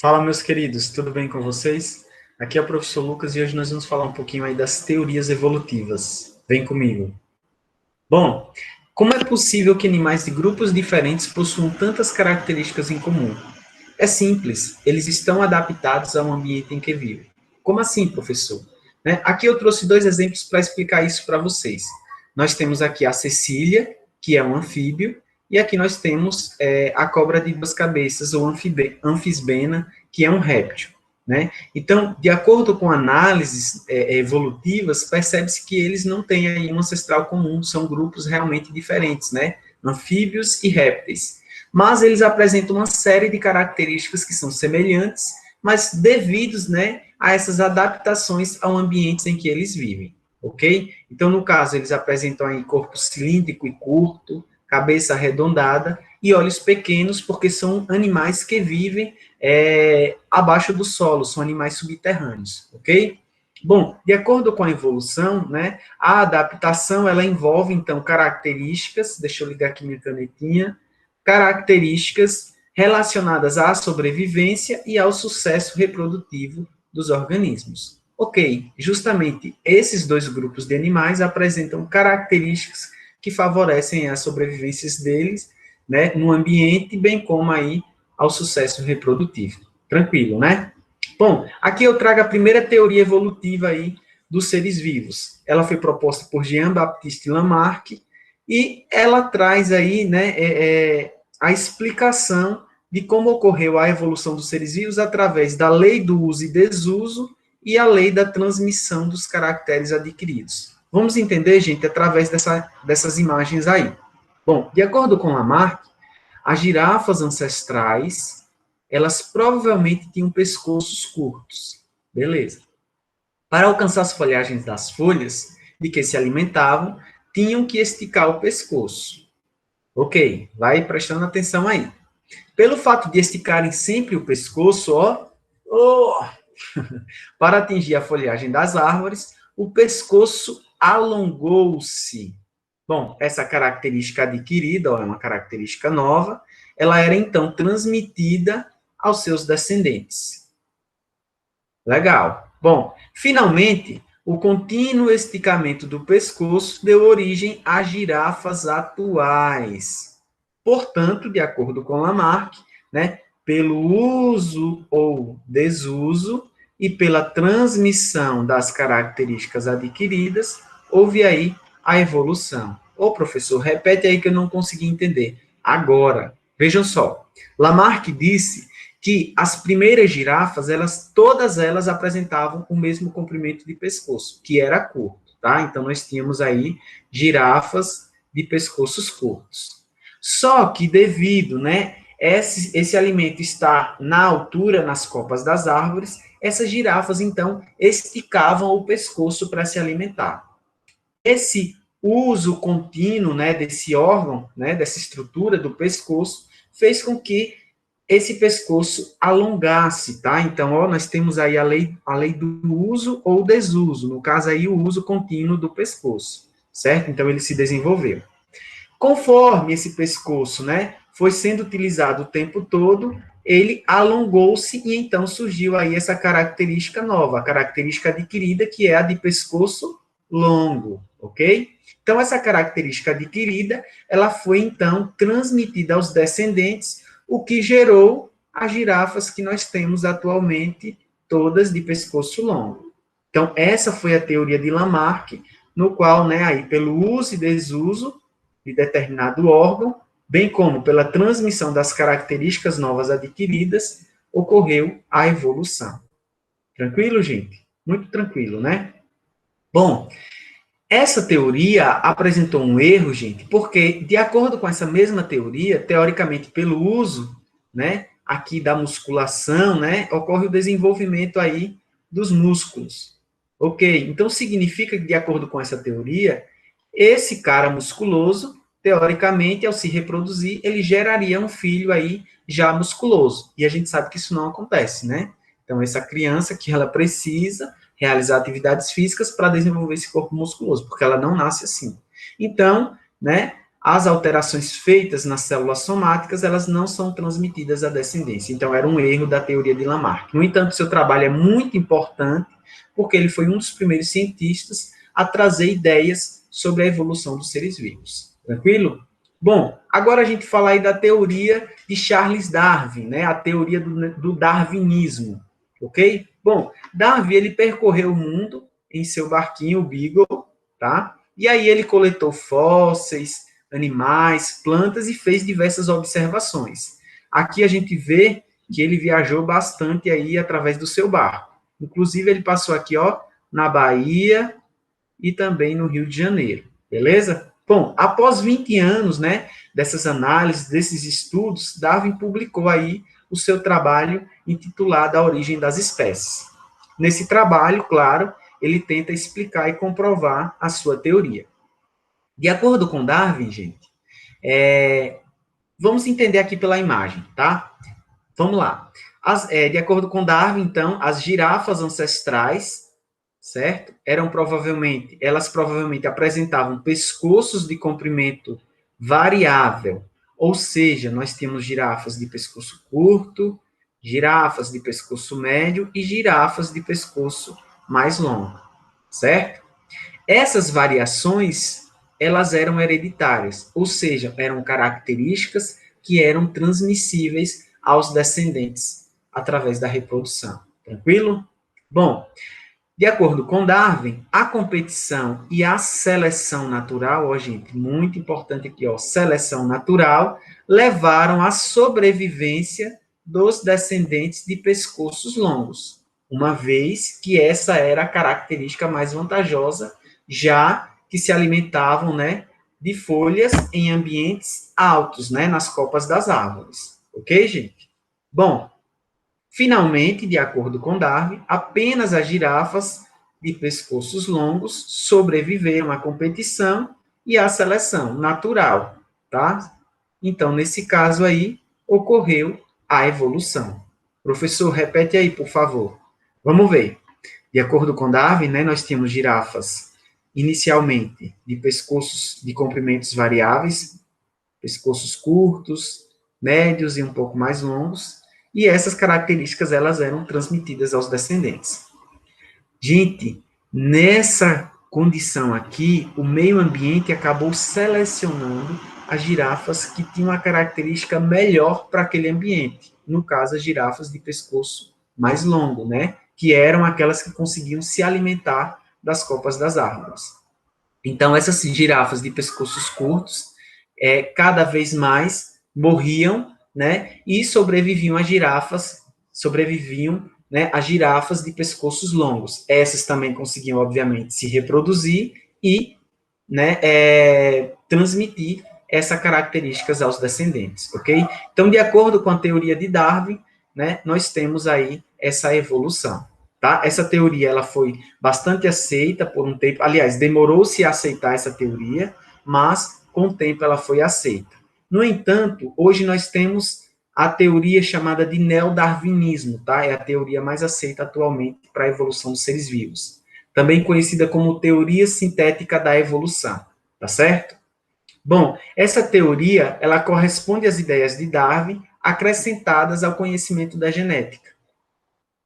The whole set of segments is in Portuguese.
Fala, meus queridos, tudo bem com vocês? Aqui é o professor Lucas e hoje nós vamos falar um pouquinho aí das teorias evolutivas. Vem comigo. Bom, como é possível que animais de grupos diferentes possuam tantas características em comum? É simples, eles estão adaptados ao ambiente em que vivem. Como assim, professor? Aqui eu trouxe dois exemplos para explicar isso para vocês. Nós temos aqui a Cecília, que é um anfíbio, e aqui nós temos a cobra de duas cabeças, ou anfisbena, que é um réptil. Então, de acordo com análises evolutivas, percebe-se que eles não têm aí um ancestral comum, são grupos realmente diferentes, anfíbios e répteis. Mas eles apresentam uma série de características que são semelhantes, mas devidos a essas adaptações ao ambiente em que eles vivem, ok? Então, no caso, eles apresentam aí corpo cilíndrico e curto, cabeça arredondada e olhos pequenos, porque são animais que vivem abaixo do solo, são animais subterrâneos, ok? Bom, de acordo com a evolução, a adaptação, ela envolve, então, características, deixa eu ligar aqui minha canetinha, características relacionadas à sobrevivência e ao sucesso reprodutivo dos organismos. Ok, justamente esses dois grupos de animais apresentam características que favorecem as sobrevivências deles, no ambiente, bem como aí ao sucesso reprodutivo. Tranquilo, né? Bom, aqui eu trago a primeira teoria evolutiva aí dos seres vivos. Ela foi proposta por Jean-Baptiste Lamarck e ela traz aí, a explicação de como ocorreu a evolução dos seres vivos através da lei do uso e desuso e a lei da transmissão dos caracteres adquiridos. Vamos entender, gente, através dessas imagens aí. Bom, de acordo com Lamarck, as girafas ancestrais, elas provavelmente tinham pescoços curtos. Beleza. Para alcançar as folhagens das folhas de que se alimentavam, tinham que esticar o pescoço. Ok, vai prestando atenção aí. Pelo fato de esticarem sempre o pescoço, para atingir a folhagem das árvores, o pescoço alongou-se. Bom, essa característica adquirida, é uma característica nova, ela era então transmitida aos seus descendentes. Legal. Bom, finalmente, o contínuo esticamento do pescoço deu origem às girafas atuais. Portanto, de acordo com Lamarck, pelo uso ou desuso e pela transmissão das características adquiridas, houve aí a evolução. Ô, professor, repete aí que eu não consegui entender. Agora, vejam só. Lamarck disse que as primeiras girafas, todas elas apresentavam o mesmo comprimento de pescoço, que era curto, tá? Então, nós tínhamos aí girafas de pescoços curtos. Só que devido, esse alimento estar na altura, nas copas das árvores, essas girafas, então, esticavam o pescoço para se alimentar. Esse uso contínuo, desse órgão, dessa estrutura do pescoço, fez com que esse pescoço alongasse, tá? Então, nós temos aí a lei do uso ou desuso, no caso aí o uso contínuo do pescoço, certo? Então, ele se desenvolveu. Conforme esse pescoço, foi sendo utilizado o tempo todo, ele alongou-se e então surgiu aí essa característica nova, a característica adquirida, que é a de pescoço longo, ok? Então, essa característica adquirida, ela foi então transmitida aos descendentes, o que gerou as girafas que nós temos atualmente, todas de pescoço longo. Então, essa foi a teoria de Lamarck, no qual, aí pelo uso e desuso de determinado órgão, bem como pela transmissão das características novas adquiridas, ocorreu a evolução. Tranquilo, gente? Muito tranquilo, né? Bom, essa teoria apresentou um erro, gente, porque, de acordo com essa mesma teoria, teoricamente, pelo uso, aqui da musculação, ocorre o desenvolvimento aí dos músculos. Ok? Então, significa que, de acordo com essa teoria, esse cara musculoso, teoricamente, ao se reproduzir, ele geraria um filho aí já musculoso. E a gente sabe que isso não acontece, Então, essa criança que ela precisa realizar atividades físicas para desenvolver esse corpo musculoso, porque ela não nasce assim. Então, as alterações feitas nas células somáticas, elas não são transmitidas à descendência. Então, era um erro da teoria de Lamarck. No entanto, seu trabalho é muito importante, porque ele foi um dos primeiros cientistas a trazer ideias sobre a evolução dos seres vivos. Tranquilo? Bom, agora a gente fala aí da teoria de Charles Darwin, né? A teoria do darwinismo, ok? Bom, Darwin, ele percorreu o mundo em seu barquinho, o Beagle, tá? E aí ele coletou fósseis, animais, plantas e fez diversas observações. Aqui a gente vê que ele viajou bastante aí através do seu barco. Inclusive, ele passou aqui, ó, na Bahia e também no Rio de Janeiro, beleza? Bom, após 20 anos, né, dessas análises, desses estudos, Darwin publicou aí o seu trabalho intitulado A Origem das Espécies. Nesse trabalho, claro, ele tenta explicar e comprovar a sua teoria. De acordo com Darwin, gente, vamos entender aqui pela imagem, tá? Vamos lá. De acordo com Darwin, então, as girafas ancestrais, certo? Elas provavelmente apresentavam pescoços de comprimento variável, ou seja, nós temos girafas de pescoço curto, girafas de pescoço médio e girafas de pescoço mais longo, certo? Essas variações, elas eram hereditárias, ou seja, eram características que eram transmissíveis aos descendentes através da reprodução. Tranquilo? Bom, de acordo com Darwin, a competição e a seleção natural, ó, gente, muito importante aqui, ó, seleção natural, levaram à sobrevivência dos descendentes de pescoços longos, uma vez que essa era a característica mais vantajosa, já que se alimentavam, né, de folhas em ambientes altos, né, nas copas das árvores. Ok, gente? Bom, finalmente, de acordo com Darwin, apenas as girafas de pescoços longos sobreviveram à competição e à seleção natural, tá? Então, nesse caso aí, ocorreu a evolução. Professor, repete aí, por favor. Vamos ver. De acordo com Darwin, né, nós tínhamos girafas inicialmente de pescoços de comprimentos variáveis, pescoços curtos, médios e um pouco mais longos, e essas características elas eram transmitidas aos descendentes. Gente, nessa condição aqui, o meio ambiente acabou selecionando as girafas que tinham a característica melhor para aquele ambiente. No caso, as girafas de pescoço mais longo, né? Que eram aquelas que conseguiam se alimentar das copas das árvores. Então, essas girafas de pescoços curtos, cada vez mais morriam, né? E sobreviviam né, as girafas de pescoços longos. Essas também conseguiam, obviamente, se reproduzir e, né, transmitir essas características aos descendentes, ok? Então, de acordo com a teoria de Darwin, né, nós temos aí essa evolução, tá? Essa teoria, ela foi bastante aceita por um tempo, aliás, demorou-se a aceitar essa teoria, mas, com o tempo, ela foi aceita. No entanto, hoje nós temos a teoria chamada de neodarwinismo, tá? É a teoria mais aceita atualmente para a evolução dos seres vivos. Também conhecida como teoria sintética da evolução, tá certo? Bom, essa teoria, ela corresponde às ideias de Darwin acrescentadas ao conhecimento da genética,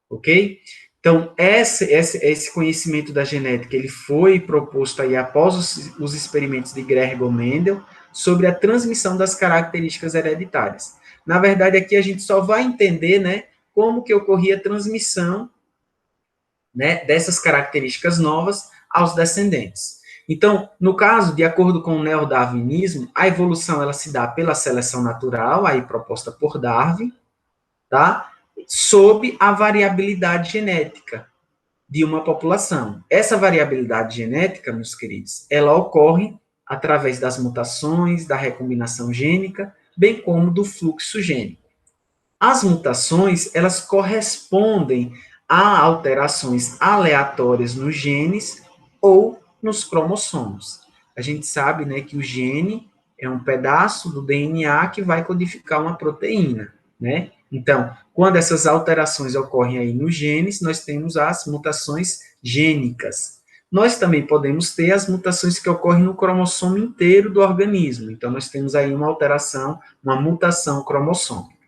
ok? Então, esse conhecimento da genética, ele foi proposto aí após os experimentos de Gregor Mendel sobre a transmissão das características hereditárias. Na verdade, aqui a gente só vai entender, né, como que ocorria a transmissão, né, dessas características novas aos descendentes. Então, no caso, de acordo com o neodarwinismo, a evolução ela se dá pela seleção natural, aí proposta por Darwin, tá? Sob a variabilidade genética de uma população. Essa variabilidade genética, meus queridos, ela ocorre através das mutações, da recombinação gênica, bem como do fluxo gênico. As mutações, elas correspondem a alterações aleatórias nos genes ou nos cromossomos. A gente sabe, né, que o gene é um pedaço do DNA que vai codificar uma proteína, né? Então, quando essas alterações ocorrem aí nos genes, nós temos as mutações gênicas. nós também podemos ter as mutações que ocorrem no cromossomo inteiro do organismo. Então, nós temos aí uma alteração, uma mutação cromossômica.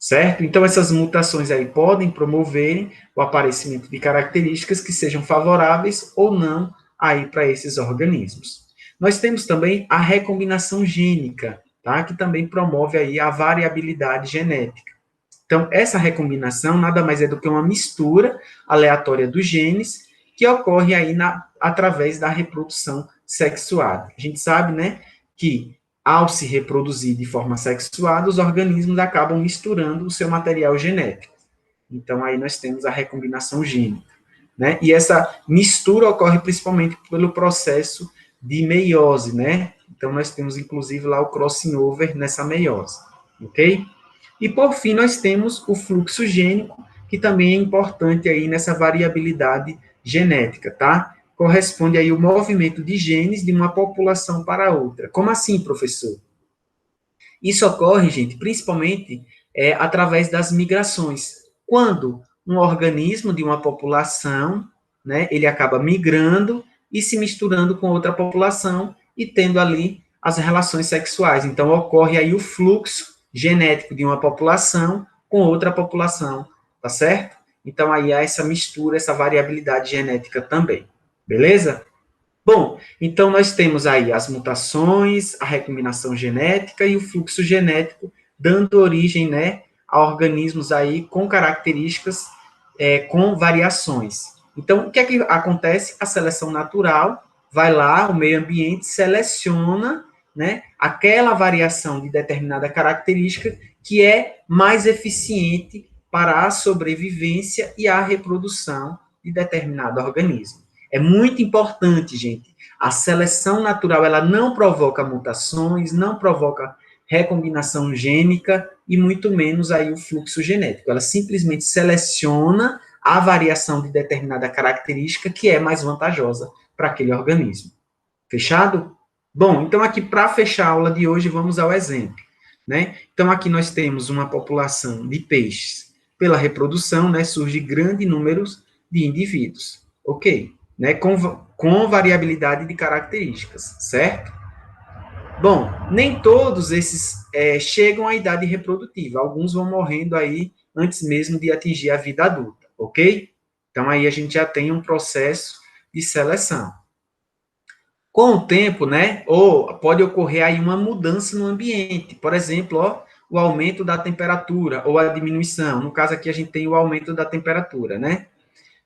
Certo? Então, essas mutações aí podem promover o aparecimento de características que sejam favoráveis ou não aí para esses organismos. Nós temos também a recombinação gênica, tá? Que também promove aí a variabilidade genética. Então, essa recombinação nada mais é do que uma mistura aleatória dos genes que ocorre aí através da reprodução sexuada. A gente sabe, né, que ao se reproduzir de forma sexuada, os organismos acabam misturando o seu material genético. Então, aí nós temos a recombinação gênica, né? E essa mistura ocorre principalmente pelo processo de meiose, né? Então, nós temos, inclusive, lá o crossing over nessa meiose, ok? E, por fim, nós temos o fluxo gênico, que também é importante aí nessa variabilidade genética, tá? Corresponde aí o movimento de genes de uma população para outra. Como assim, professor? Isso ocorre, gente, principalmente através das migrações. Quando um organismo de uma população, né, ele acaba migrando e se misturando com outra população e tendo ali as relações sexuais. Então, ocorre aí o fluxo genético de uma população com outra população, tá certo? Então, aí há essa mistura, essa variabilidade genética também. Beleza? Bom, então nós temos aí as mutações, a recombinação genética e o fluxo genético, dando origem, né, a organismos aí com características, com variações. Então, o que é que acontece? A seleção natural vai lá, o meio ambiente seleciona, né, aquela variação de determinada característica que é mais eficiente para a sobrevivência e a reprodução de determinado organismo. É muito importante, gente. A seleção natural, ela não provoca mutações, não provoca recombinação gênica e muito menos aí o fluxo genético. Ela simplesmente seleciona a variação de determinada característica que é mais vantajosa para aquele organismo. Fechado? Bom, então aqui para fechar a aula de hoje, vamos ao exemplo, né? Então aqui nós temos uma população de peixes. Pela reprodução, né, surge grande número de indivíduos. Ok? Né, com variabilidade de características, certo? Bom, nem todos esses chegam à idade reprodutiva, alguns vão morrendo aí antes mesmo de atingir a vida adulta, ok? Então aí a gente já tem um processo de seleção. Com o tempo, né, ou pode ocorrer aí uma mudança no ambiente, por exemplo, ó, o aumento da temperatura ou a diminuição, no caso aqui a gente tem o aumento da temperatura, né?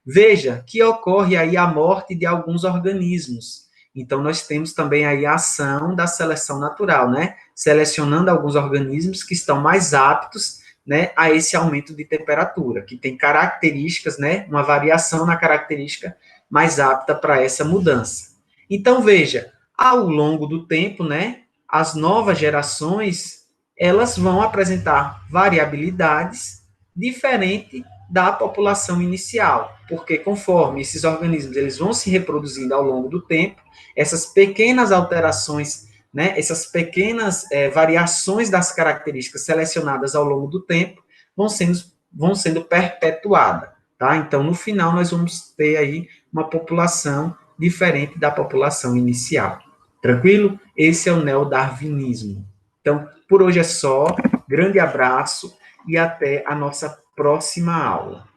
Veja que ocorre aí a morte de alguns organismos. Então, nós temos também aí a ação da seleção natural, né? Selecionando alguns organismos que estão mais aptos, né, a esse aumento de temperatura, que tem características, né, uma variação na característica mais apta para essa mudança. Então, veja, ao longo do tempo, né, as novas gerações, elas vão apresentar variabilidades diferentes da população inicial, porque conforme esses organismos eles vão se reproduzindo ao longo do tempo, essas pequenas alterações, né, essas pequenas variações das características selecionadas ao longo do tempo vão sendo perpetuadas, tá? Então, no final, nós vamos ter aí uma população diferente da população inicial. Tranquilo? Esse é o neodarwinismo. Então, por hoje é só. Grande abraço e até a nossa próxima aula.